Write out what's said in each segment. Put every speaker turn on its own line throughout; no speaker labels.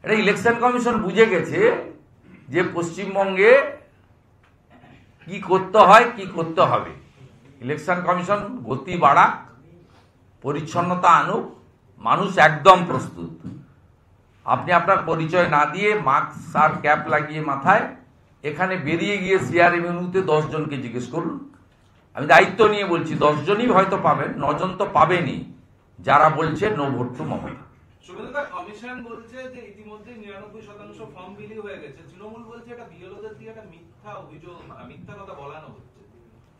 এটা election commission বুঝে গেছে যে পশ্চিমবঙ্গে কি করতে হয় কি করতে হবে। ইলেকশন কমিশন গতি বাড়াক, পরিচ্ছন্নতা আনুক, মানুষ একদম প্রস্তুত। আপনি আপনার পরিচয় না দিয়ে মাস্ক আর ক্যাপ লাগিয়ে মাথায় এখানে বেরিয়ে গিয়ে সিআরএম ইউনিতে 10 জনকে জিজ্ঞেস করুন। আমি দায়িত্ব নিয়ে বলছি 10 জনই হয়তো পাবেন, 9 জন তো পাবেনই যারা বলছে no vote to Mamata.
Commission বলছে যে ইতিমধ্যে 99% ফর্ম বিলি হয়ে গেছে। তৃণমূল বলছে এটা বিএলওদের দিয়ে একটা মিথ্যা অভিযোগ, মিথ্যা কথা বলানো হচ্ছে।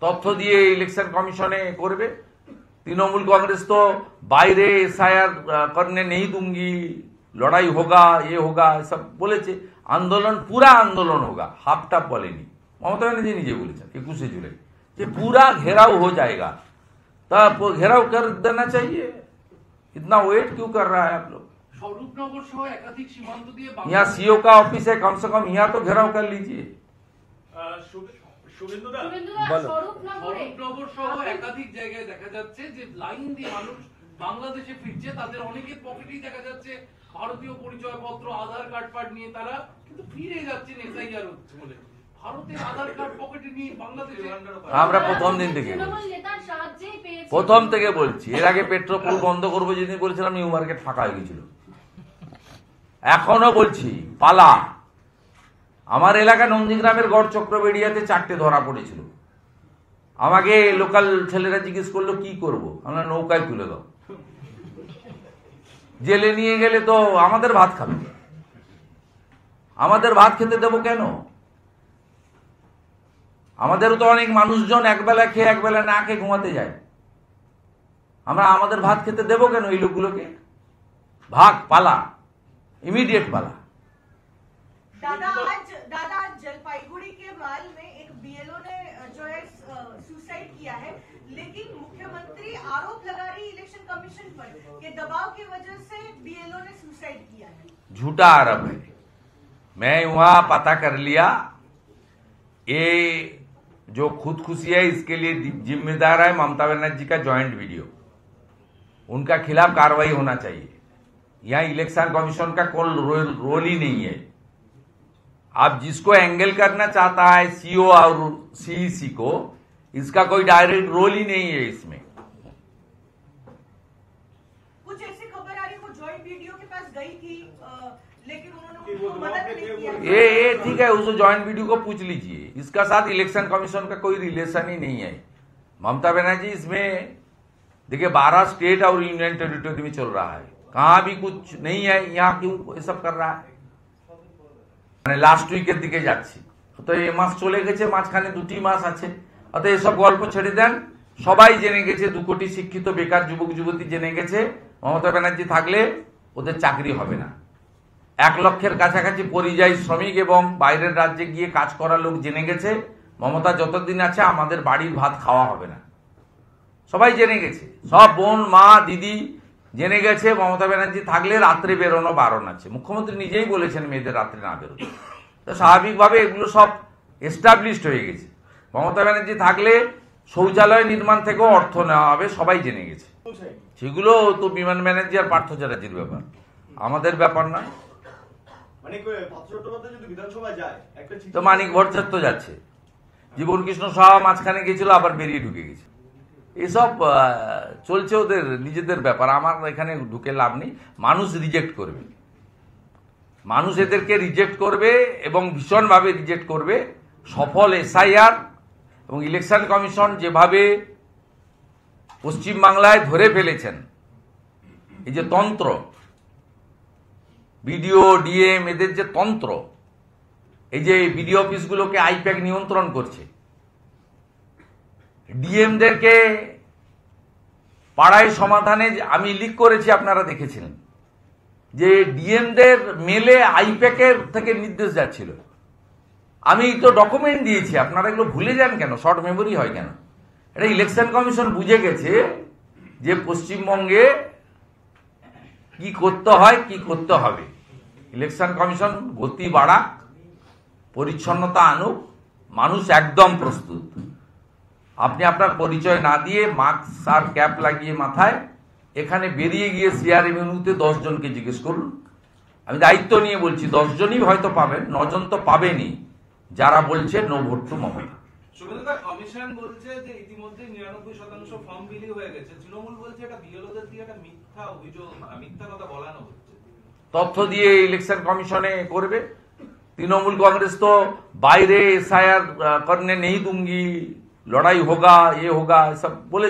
তথ্য দিয়ে ইলেকশন কমিশনে করবে। तृणमूल कांग्रेस तो বাইরে एसआईआर करने नहीं दूंगी, लड़ाई होगा, ये होगा, सब बोले आंदोलन पूरा आंदोलन होगा। हाफ टाप बोलेनी, ममता बनर्जी निजे बोले 21 जुलाई कि पूरा घेराव हो जाएगा। तब घेराव कर देना चाहिए। इतना वेट क्यों कर रहा है आप लोग?
स्वरूपनगर सह एकाधिक सीमांत दिए
यहाँ सीओ का ऑफिस है, कम से कम यहाँ तो घेराव कर लीजिए।
স্বরূপনগর সহ একাধিক জায়গায় দেখা যাচ্ছে যে লাইন দিয়ে মানুষ বাংলাদেশে ফিরছে, তাদের অনেকের পকেটেই দেখা যাচ্ছে ভারতীয় পরিচয়পত্র, আধার কার্ড ফার্ড নিয়ে তারা কিন্তু ফিরে যাচ্ছেন এসআইআর হচ্ছে বলে। ভারতের আধার কার্ড পকেটে নিয়ে বাংলাদেশে
আমরা প্রথম থেকে বলছি, এর আগে পেট্রোল বন্ধ করবো যেদিন বলছিলাম নিউ মার্কেট ফাঁকা হয়ে গেছিল। এখনো বলছি পালা। আমার এলাকা নন্দীগ্রামের গড় চক্রবেড়িয়াতে 4টে ধরা পড়েছিল। আমাকে লোকাল ছেলেরা জিজ্ঞেস করলো কি করব, আমরা নৌকায় তুলে দাও। জেলে নিয়ে গেলে তো আমাদের ভাত খাবে, আমাদের ভাত খেতে দেবো কেন? আমাদেরও তো অনেক মানুষজন একবেলা খেয়ে একবেলা না খেয়ে ঘুমাতে যায়। আমরা আমাদের ভাত খেতে দেবো কেন এই লোকগুলোকে? ভাগ, পালা, इमीडिएट पाला।
दादा आज जलपाईगुड़ी के माल में एक बीएलओ ने जो है सुसाइड किया है, लेकिन मुख्यमंत्री आरोप लगा रही इलेक्शन कमीशन पर कि दबाव की वजह से बीएलओ ने सुसाइड किया है।
झूठा आरोप है। मैं वहां पता कर लिया, ये जो खुदकुशी है इसके लिए जिम्मेदार है ममता बनर्जी का जॉइंट वीडियो। उनका खिलाफ कार्रवाई होना चाहिए। यहाँ इलेक्शन कमीशन का कोई रोल ही नहीं है। आप जिसको एंगल करना चाहता है सीओ और सीईसी को, इसका कोई डायरेक्ट रोल ही नहीं है इसमें।
कुछ ऐसी खबर आ रही वो जॉइंट वीडियो के पास गई थी, लेकिन उन्होंने मदद नहीं किया।
ये ठीक है, उस जॉइंट वीडियो को पूछ लीजिए। इसका साथ इलेक्शन कमीशन का कोई रिलेशन ही नहीं है। ममता बनर्जी इसमें देखिए 12 स्टेट और यूनियन टेरिटरी में चल रहा है, कहां भी कुछ नहीं है। यहाँ क्यों ये सब कर रहा है? মানে লাস্ট উইকের দিকে যাচ্ছি, তো এই মাস চলে গেছে, মাঝখানে 2টি মাস আছে। অতএব এসব গল্প ছেড়ে দেন। সবাই জেনে গেছে, 2 কোটি শিক্ষিত বেকার যুবক যুবতী জেনে গেছে মমতা ব্যানার্জি থাকলে ওদের চাকরি হবে না। 1 লক্ষের কাছাকাছি পরিযায়ী শ্রমিক এবং বাইরের রাজ্যে গিয়ে কাজ করা লোক জেনে গেছে মমতা যতদিন আছে আমাদের বাড়ির ভাত খাওয়া হবে না। সবাই জেনে গেছে, সব বোন মা দিদি জেনে গেছে মমতা ব্যানার্জি থাকলে রাত্রে বেরোনো বারণ আছে। মুখ্যমন্ত্রী নিজেই বলেছেন মেয়েদের রাত্রে না বেরোতে। তো স্বাভাবিকভাবে এগুলো সব এস্টাবলিশড হয়ে গেছে। মমতা ব্যানার্জি থাকলে শৌচালয় নির্মাণ থেকেও অর্থ নেওয়া হবে, সবাই জেনে গেছে। সেগুলো তো বিমান ব্যানার্জি আর পার্থ চ্যাটার্জির ব্যাপার, আমাদের ব্যাপার নয়। তো মানিক ভট্টাচার্য তো যাচ্ছে, জীবন কৃষ্ণ সাহা মাঝখানে গেছিল, আবার বেরিয়ে ঢুকে গেছে। এসব চলছে ওদের নিজেদের ব্যাপার, আমার এখানে ঢুকে লাভ নেই। মানুষ রিজেক্ট করবে, মানুষ এদেরকে রিজেক্ট করবে এবং ভীষণভাবে রিজেক্ট করবে। সফল এসআইআর এবং ইলেকশন কমিশন যেভাবে পশ্চিমবাংলায় ধরে ফেলেছেন, এই যে তন্ত্র, বিডিও ডিএম এদের যে তন্ত্র, এই যে বিডিও অফিসগুলোকে আইপ্যাক নিয়ন্ত্রণ করছে, ডিএমদেরকে পাড়ায় সমাধানে আমি লিক করেছি, আপনারা দেখেছিলেন যে ডিএমদের মেলে আইপ্যাকের থেকে নির্দেশ যাচ্ছিল। আমি তো ডকুমেন্ট দিয়েছি, আপনারা এগুলো ভুলে যান কেন? শর্ট মেমোরি হয় কেন? এটা ইলেকশন কমিশন বুঝে গেছে যে পশ্চিমবঙ্গে কি করতে হয় কি করতে হবে। ইলেকশন কমিশন গতি বাড়াক, পরিচ্ছন্নতা আনুক, মানুষ একদম প্রস্তুত। আপনি আপনার পরিচয় না দিয়ে মাস্ক আর ক্যাপ লাগিয়ে মাথায় এখানে বেরিয়ে গিয়ে সিআরএম ইউনিতে 10 জনকে জিজ্ঞেস করুন। আমি দায়িত্ব নিয়ে বলছি 10 জনই হয়তো পাবেন, 9 জন তো পাবেনই যারা বলছে নো ভোট টু মমতা।
শুভেন্দুদা, কমিশন বলছে যে ইতিমধ্যে 99% ফর্ম বিলি হয়ে গেছে। তৃণমূল বলছে এটা বিএলওদের দিয়ে একটা মিথ্যা অভিযোগ, মিথ্যা কথা বলানো হচ্ছে।
তথ্য দিয়ে ইলেকশন কমিশনে করবে। तृणमूल कांग्रेस तो বাইরে एसआईआर करने नहीं दूंगी, लड़ाई होगा, ये होगा, सब बोले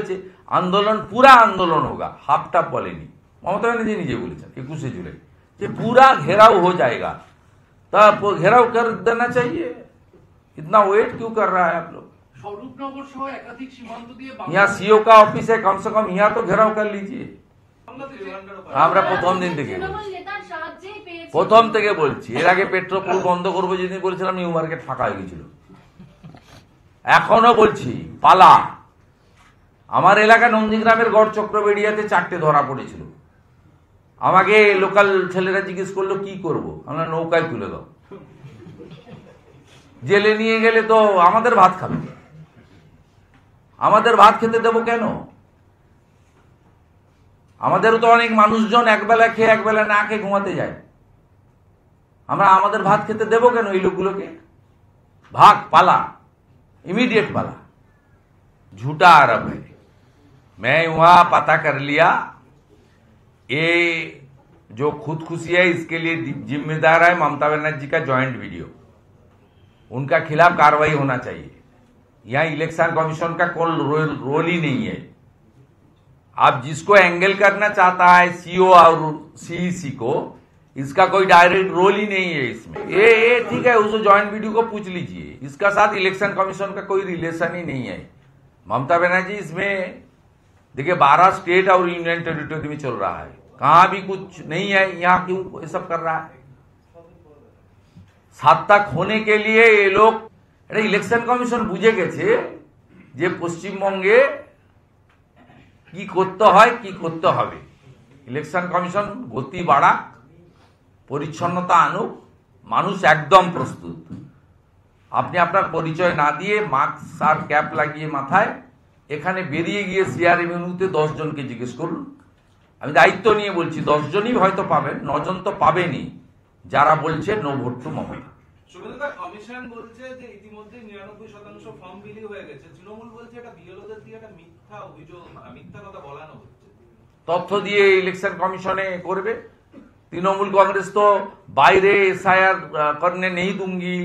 आंदोलन पूरा आंदोलन होगा, हाफ टाप बोलेनी। ममता बनर्जी निजे बोले 21 जुलाई कि पूरा घेराव हो जाएगा, तब घेराव कर देना चाहिए। इतना वेट क्यों कर रहा है आप लोग?
স্বরূপনগর সহ একাধিক সীমান্ত দিয়ে
यहाँ सीओ का ऑफिस है, कम से कम यहाँ तो घेराव कर लीजिए। আমরা প্রথম দিন থেকে বলছি এর আগে পেট্রোল পাম্প বন্ধ করবো যেদিন বলেছিলাম নিউ মার্কেট ফাঁকা হয়ে গেছিল। এখনো বলছি পালা। আমার এলাকা নন্দীগ্রামের গড় চক্রবেড়িয়াতে 4টে ধরা পড়েছিল। আমাকে লোকাল ছেলেরা জিজ্ঞেস করলো কি করব, আমরা নৌকায় তুলে দাও। জেলে নিয়ে গেলে তো আমাদের ভাত খাবে, আমাদের ভাত খেতে দেবো কেন? আমাদেরও তো অনেক মানুষজন একবেলা খেয়ে একবেলা না খেয়ে ঘুমাতে যায়। আমরা আমাদের ভাত খেতে দেবো কেন এই লোকগুলোকে? भाग पाला, इमीडिएट पाला। झूठा आरोप है। मैं वहां पता कर लिया, ये जो खुदकुशी है इसके लिए जिम्मेदार है ममता बनर्जी का जॉइंट वीडियो। उनका खिलाफ कार्रवाई होना चाहिए। यहाँ इलेक्शन कमीशन का कोई रोल ही नहीं है। आप जिसको एंगल करना चाहता है सीओ और सीईसी को, इसका कोई डायरेक्ट रोल ही नहीं है इसमें। ये ठीक है, उस जॉइंट वीडियो को पूछ लीजिए। इसका साथ इलेक्शन कमीशन का कोई रिलेशन ही नहीं है। ममता बनर्जी इसमें देखिए 12 स्टेट और यूनियन टेरिटरी में चल रहा है, कहां भी कुछ नहीं है, यहाँ क्यों ये सब कर रहा है? 7 तक होने के लिए ये लोग इलेक्शन कमीशन बुझे গেছে যে পশ্চিমবঙ্গে কি করতে হয় কি করতে হবে। ইলেকশন কমিশন গতি বাড়াক, পরিচ্ছন্নতা আনুক, মানুষ একদম প্রস্তুত। আপনি আপনার পরিচয় না দিয়ে মাস্ক আর ক্যাপ লাগিয়ে মাথায় এখানে বেরিয়ে গিয়ে সিআরএম ইউনিতে 10 জনকে জিজ্ঞেস করুন। আমি দায়িত্ব নিয়ে বলছি 10 জনই হয়তো পাবেন, 9 জন তো পাবেনই যারা বলছে নো ভোট টু মমতা।
শুভেন্দুদা, কমিশন বলছে যে ইতিমধ্যে 99% ফর্ম বিলি হয়ে গেছে। তৃণমূল বলছে এটা বিএলওদের দিয়ে একটা মিথ্যা অভিযোগ, মিথ্যা কথা বলানো হচ্ছে।
তথ্য দিয়ে ইলেকশন কমিশনে করবে। तृणमूल कांग्रेस तो বাইরে एसआईआर करने नहीं दूंगी,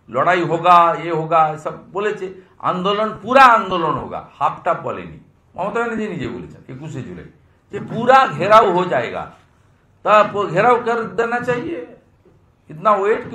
लड़ाई होगा, ये होगा, सब बोले आंदोलन पूरा आंदोलन होगा, हाफ टाप बोलेनी। ममता बनर्जी निजे बोले 21 जुलाई कि पूरा घेराव हो जाएगा, तब घेराव कर देना चाहिए। इतना वेट